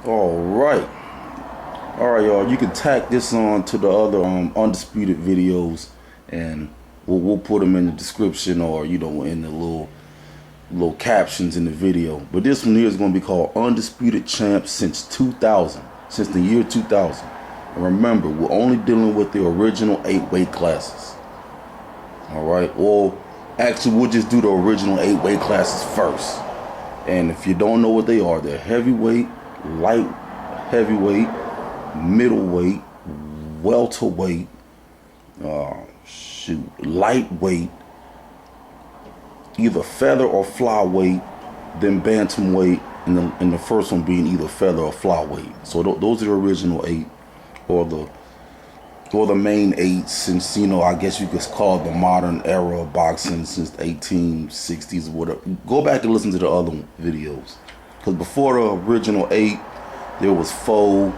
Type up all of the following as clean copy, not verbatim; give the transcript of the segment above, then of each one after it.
All right, y'all. You can tack this on to the other undisputed videos, and we'll put them in the description, or in the little captions in the video. But this one here is going to be called Undisputed Champs since 2000, since the year 2000. And remember, we're only dealing with the original 8 weight classes. All right. Or actually, we'll just do the original 8 weight classes first. And if you don't know what they are, they're heavyweight, light heavyweight, middleweight, welterweight, lightweight, either feather or flyweight, then bantamweight, and the first one being either feather or flyweight. So those are the original 8, or the main 8, since I guess you could call it the modern era of boxing, since the 1860s or whatever. Go back and listen to the other videos, because before the original 8, there was 4,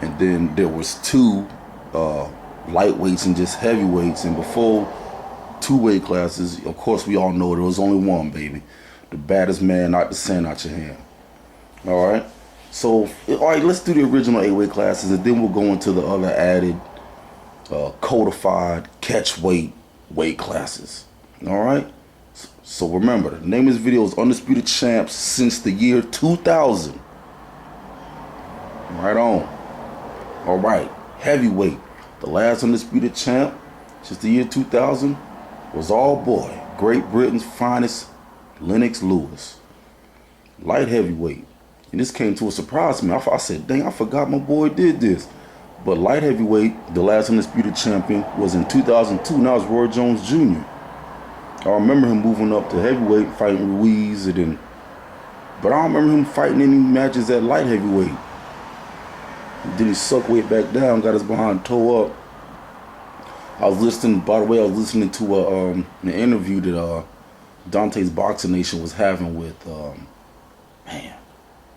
and then there was 2 lightweights and just heavyweights, and before 2 weight classes, of course we all know there was only one, baby. The baddest man, knocked the sand out your hand. All right. So, all right, let's do the original 8 weight classes, and then we'll go into the other added, codified catchweight weight classes. All right. So remember, the name of this video is Undisputed Champs since the year 2000. Right on. All right. Heavyweight. The last undisputed champ since the year 2000 was all boy, Great Britain's finest, Lennox Lewis. Light heavyweight. And this came to a surprise to me. I said, dang, I forgot my boy did this. But light heavyweight, the last undisputed champion, was in 2002. Now it's Roy Jones Jr. I remember him moving up to heavyweight, fighting Ruiz, but I don't remember him fighting any matches at light heavyweight. Then he sucked weight back down, got his behind toe up. I was listening to an interview that Dante's Boxing Nation was having with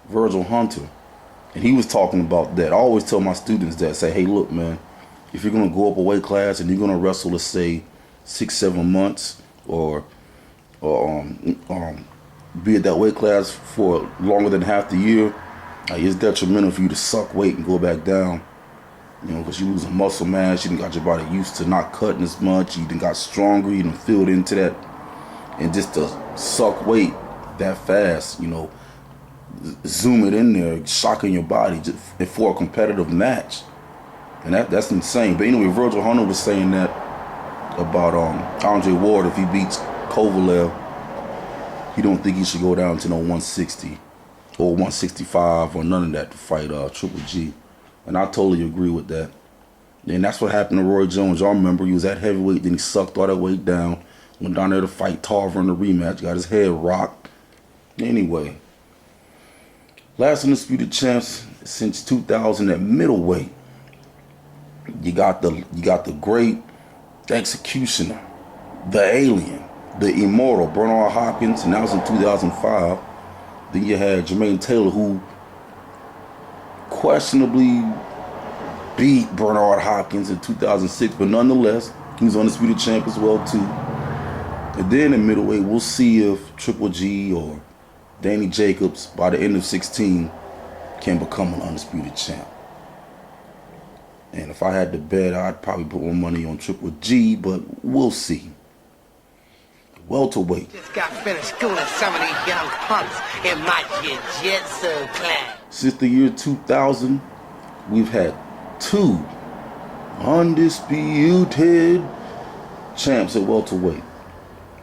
Virgil Hunter, and he was talking about that. I always tell my students that, say, hey, look, man, if you're gonna go up a weight class and you're gonna wrestle, let's say 6-7 months, or be at that weight class for longer than half the year, it's detrimental for you to suck weight and go back down, because you losing muscle mass. You done got your body used to not cutting as much. You done got stronger. You done filled into that, and just to suck weight that fast, zoom it in there, shocking your body just for a competitive match, and that's insane. But anyway, Virgil Hunter was saying that about Andre Ward. If he beats Kovalev, he don't think he should go down to no 160 or 165 or none of that to fight Triple G. And I totally agree with that. And that's what happened to Roy Jones. Y'all remember, he was at heavyweight, then he sucked all that weight down, went down there to fight Tarver in the rematch, got his head rocked. Anyway, last undisputed champs since 2000 at middleweight. You got the great executioner, the alien, the immortal Bernard Hopkins, and that was in 2005. Then you had Jermaine Taylor, who questionably beat Bernard Hopkins in 2006, but nonetheless, he was undisputed champ as well too. And then in middleweight, we'll see if Triple G or Danny Jacobs, by the end of 16, can become an undisputed champ. And if I had to bet, I'd probably put more money on Triple G, but we'll see. Welterweight. Just got finished schooling some of these young punks in my jiu-jitsu class. Since the year 2000, we've had 2 undisputed champs at welterweight.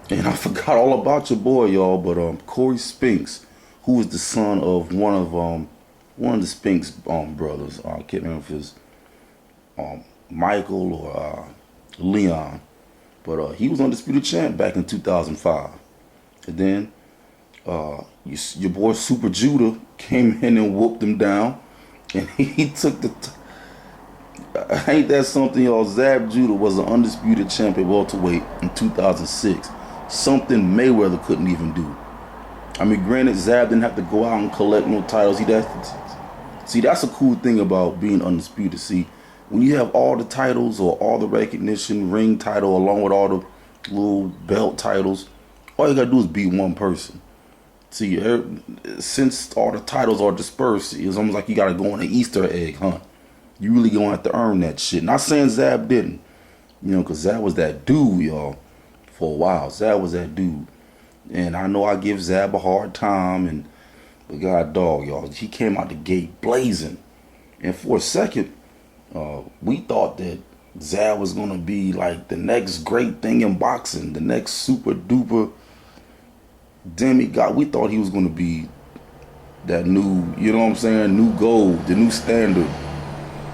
And I forgot all about your boy, y'all, but Corey Spinks, who was the son of one of the Spinks brothers. I can't remember if it was Michael or Leon. But he was undisputed champ back in 2005. And then your boy Super Judah came in and whooped him down. And he took ain't that something, y'all? Zab Judah was an undisputed champ at welterweight in 2006. Something Mayweather couldn't even do. I mean, granted, Zab didn't have to go out and collect no titles. See, that's a cool thing about being undisputed. See, when you have all the titles or all the recognition, ring title, along with all the little belt titles, all you gotta do is beat one person. See, since all the titles are dispersed, it's almost like you got to go on an Easter egg hunt. You really gonna have to earn that shit. Not saying Zab didn't, because Zab was that dude, y'all, for a while. Zab was that dude. And I know I give Zab a hard time, but God dog, y'all, he came out the gate blazing. And for a second, we thought that Zab was gonna be like the next great thing in boxing, the next super duper demigod. We thought he was gonna be that new, new gold, the new standard,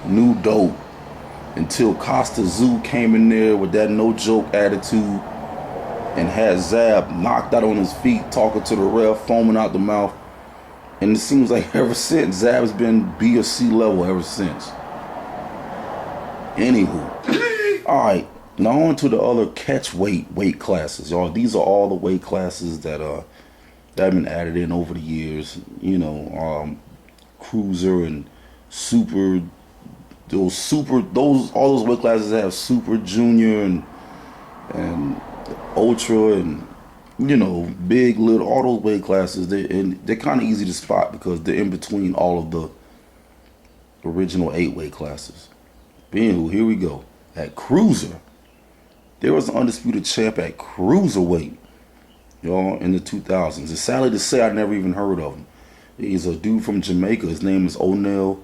new dope. Until Costa Zoo came in there with that no joke attitude and had Zab knocked out on his feet, talking to the ref, foaming out the mouth. And it seems like ever since, Zab's been B or C level ever since. Anywho, all right, now on to the other catchweight weight classes, y'all. These are all the weight classes that have been added in over the years. Cruiser and super, all those weight classes have super, junior, and ultra, and big, little, all those weight classes. They're kind of easy to spot because they're in between all of the original 8 weight classes. Anywho, here we go. At cruiser, there was an undisputed champ at cruiserweight, y'all, in the 2000s. It's sadly to say I never even heard of him. He's a dude from Jamaica. His name is O'Neal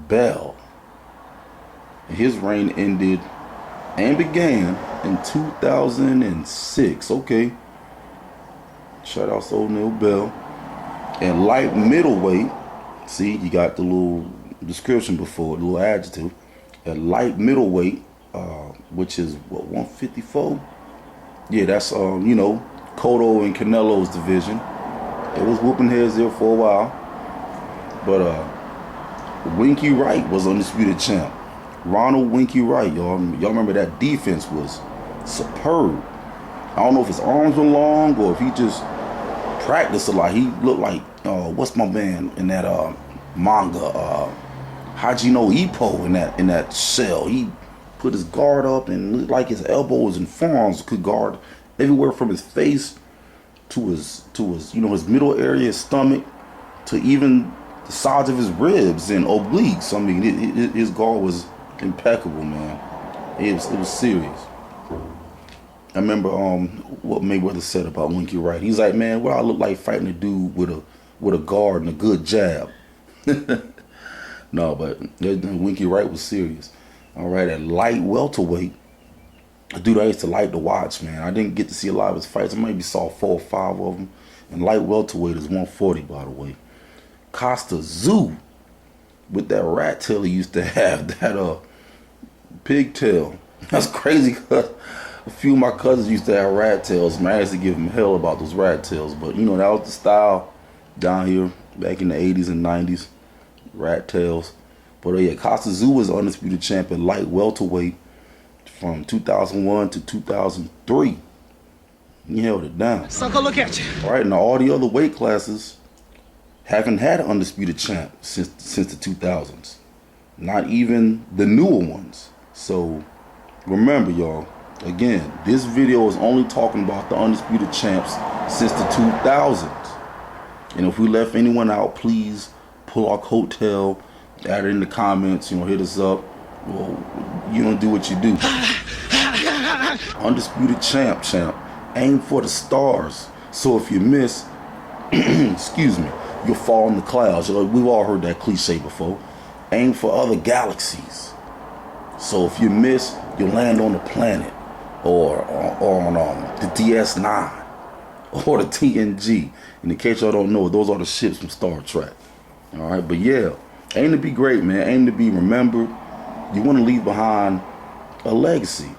Bell. His reign ended and began in 2006. Okay. Shout out to O'Neal Bell. And light middleweight, see, you got the little description before, the little adjective. At light middleweight, which is what, 154? Yeah, that's Cotto and Canelo's division. It was whooping heads there for a while. But Winky Wright was undisputed champ. Ronald Winky Wright, y'all remember that defense was superb. I don't know if his arms were long or if he just practiced a lot. He looked like what's my man in that manga, Hajino Ippo in that cell. He put his guard up and looked like his elbows and forearms could guard everywhere from his face to his his middle area, his stomach, to even the sides of his ribs and obliques. I mean, his guard was impeccable, man. It was serious. I remember what Mayweather said about Winky Wright. He's like, man, what I look like fighting a dude with a guard and a good jab. No, but Winky Wright was serious. All right, at light welterweight, a dude I used to like to watch, man. I didn't get to see a lot of his fights. I maybe saw 4 or 5 of them. And light welterweight is 140, by the way. Costa Zoo, with that rat tail he used to have, that pigtail. That's crazy, because a few of my cousins used to have rat tails. Man, I used to give them hell about those rat tails. But, that was the style down here back in the 80s and 90s. Rat tails. But, yeah, Costa Zoo was undisputed champion light welterweight from 2001 to 2003. He held it down. Suck a look at you. All right, now all the other weight classes haven't had an undisputed champ since the 2000s. Not even the newer ones. So remember, y'all, again, this video is only talking about the undisputed champs since the 2000s. And if we left anyone out, please pull our coattail, add it in the comments, hit us up. Well, do what you do. Undisputed champ. Aim for the stars. So if you miss, excuse me, you'll fall in the clouds. We've all heard that cliche before. Aim for other galaxies. So if you miss, you'll land on the planet, or on the DS9, or the TNG. In the case y'all don't know, those are the ships from Star Trek. All right, but yeah, aim to be great, man. Aim to be remembered. You want to leave behind a legacy.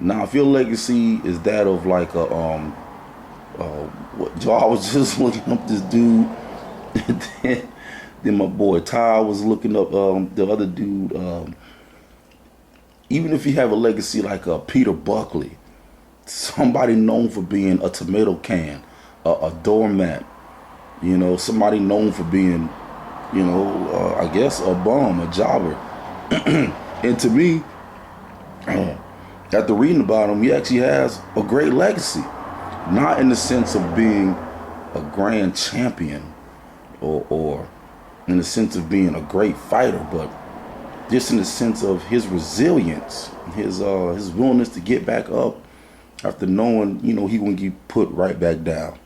Now, if your legacy is that of like a I was just looking up this dude, and then my boy Ty was looking up the other dude. Even if you have a legacy like Peter Buckley, somebody known for being a tomato can, a doormat, somebody known for being, I guess a bum, a jobber. And to me, after reading about him, he actually has a great legacy. Not in the sense of being a grand champion or in the sense of being a great fighter, but just in the sense of his resilience, his willingness to get back up after knowing, you know, he gonna get put right back down.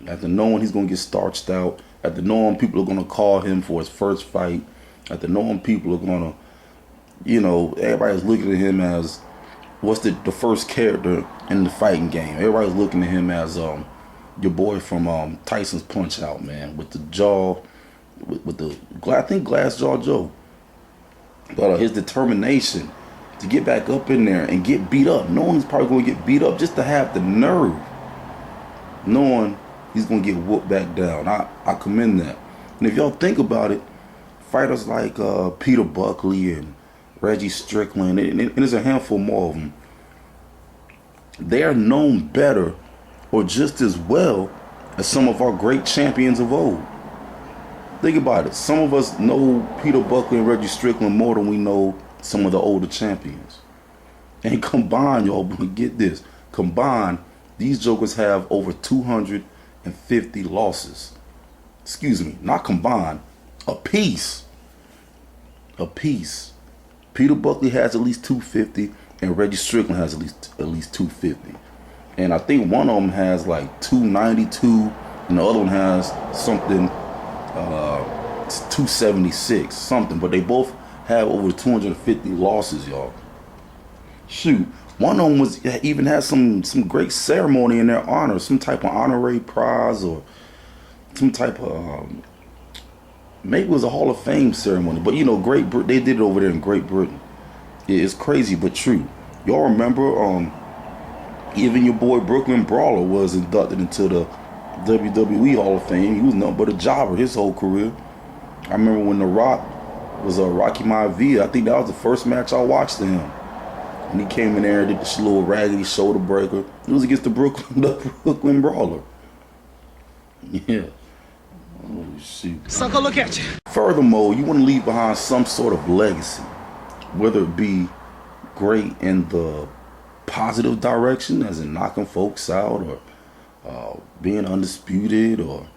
After knowing he's gonna get starched out, after knowing people are gonna call him for his first fight, after knowing people are gonna, you know, everybody's looking at him as what's the first character in the fighting game. Everybody's looking at him as your boy from Tyson's Punch Out, man, with the jaw, with the I think Glass Jaw Joe. But his determination to get back up in there and get beat up, knowing he's probably going to get beat up, just to have the nerve, knowing he's going to get whooped back down. I commend that. And if y'all think about it, fighters like Peter Buckley and Reggie Strickland, and there's a handful more of them, they are known better or just as well as some of our great champions of old. Think about it. Some of us know Peter Buckley and Reggie Strickland more than we know some of the older champions. And combined, y'all, get this. Combined, these jokers have over 250 losses. Excuse me, not combined. A piece. Peter Buckley has at least 250 and Reggie Strickland has at least 250. And I think one of them has like 292 and the other one has something 276 something, but they both have over 250 losses, y'all. Shoot, one of them even has some great ceremony in their honor, some type of honorary prize or some type of maybe it was a Hall of Fame ceremony, but you know, they did it over there in Great Britain. It's crazy but true. Y'all remember even your boy Brooklyn Brawler was inducted into the WWE Hall of Fame. He was nothing but a jobber his whole career. I remember when The Rock was Rocky Maivia. I think that was the first match I watched to him. And he came in there and did this little raggedy shoulder breaker. It was against the Brooklyn Brawler. Yeah. Oh, shoot. Sucker, look at you. Furthermore, you want to leave behind some sort of legacy, whether it be great in the positive direction, as in knocking folks out, or being undisputed, or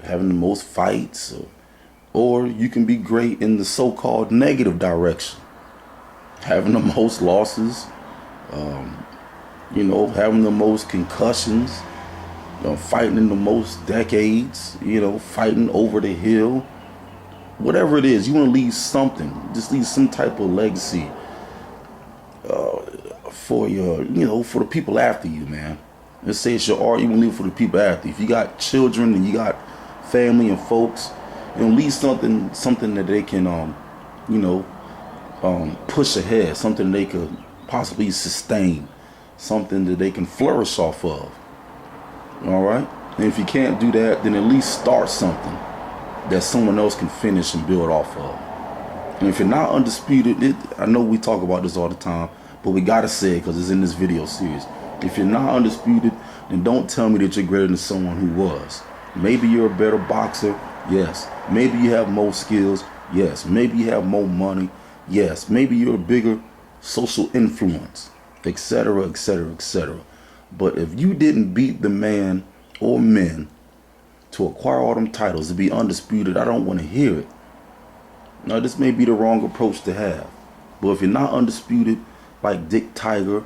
having the most fights, or you can be great in the so-called negative direction, having the most losses, you know, having the most concussions, you know, fighting in the most decades, you know, fighting over the hill. Whatever it is, you want to leave something, just leave some type of legacy for your, you know, for the people after you, man. Let's say it's your art, you want to leave it for the people after you. If you got children and you got family and folks, you know, leave something that they can, you know, push ahead, something they could possibly sustain, something that they can flourish off of. All right? And if you can't do that, then at least start something that someone else can finish and build off of. And if you're not undisputed, I know we talk about this all the time, but we gotta say it because it's in this video series. If you're not undisputed, then don't tell me that you're greater than someone who was. Maybe you're a better boxer, yes. Maybe you have more skills, yes. Maybe you have more money, yes. Maybe you're a bigger social influence, etc., etc., etc. But if you didn't beat the man or men to acquire all them titles, to be undisputed, I don't want to hear it. Now, this may be the wrong approach to have. But if you're not undisputed like Dick Tiger,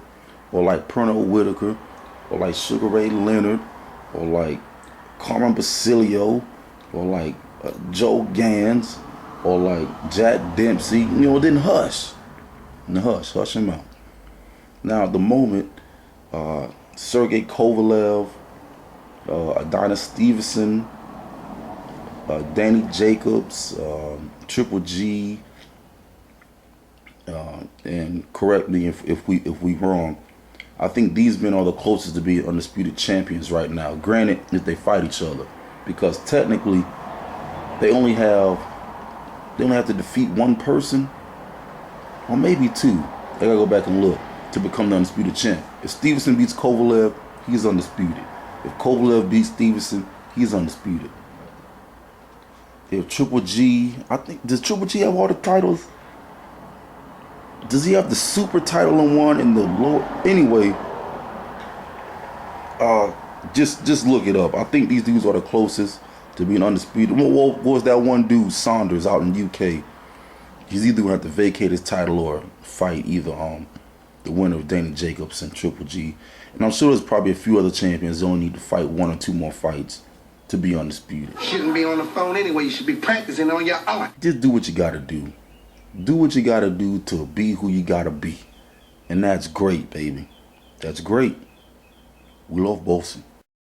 or like Pernell Whitaker, or like Sugar Ray Leonard, or like Carmen Basilio, or like Joe Gans, or like Jack Dempsey, you know, then hush. Hush him out. Now, at the moment, Sergey Kovalev, Adonis Stevenson, Danny Jacobs, Triple G, and correct me if we wrong. I think these men are the closest to being undisputed champions right now. Granted, if they fight each other, because technically they only have to defeat one person, or maybe two. They gotta go back and look to become the undisputed champ. If Stevenson beats Kovalev, he's undisputed. If Kovalev beats Stevenson, he's undisputed. If Triple G, I think, does Triple G have all the titles? Does he have the super title in one and the lower? Anyway, Just look it up. I think these dudes are the closest to being undisputed. What was that one dude, Saunders, out in UK? He's either gonna have to vacate his title or fight either the winner of Dana Jacobs and Triple G. And I'm sure there's probably a few other champions that only need to fight 1 or 2 more fights to be undisputed. You shouldn't be on the phone anyway. You should be practicing on your art. Just do what you gotta do. Do what you gotta do to be who you gotta be. And that's great, baby. That's great. We love boxing.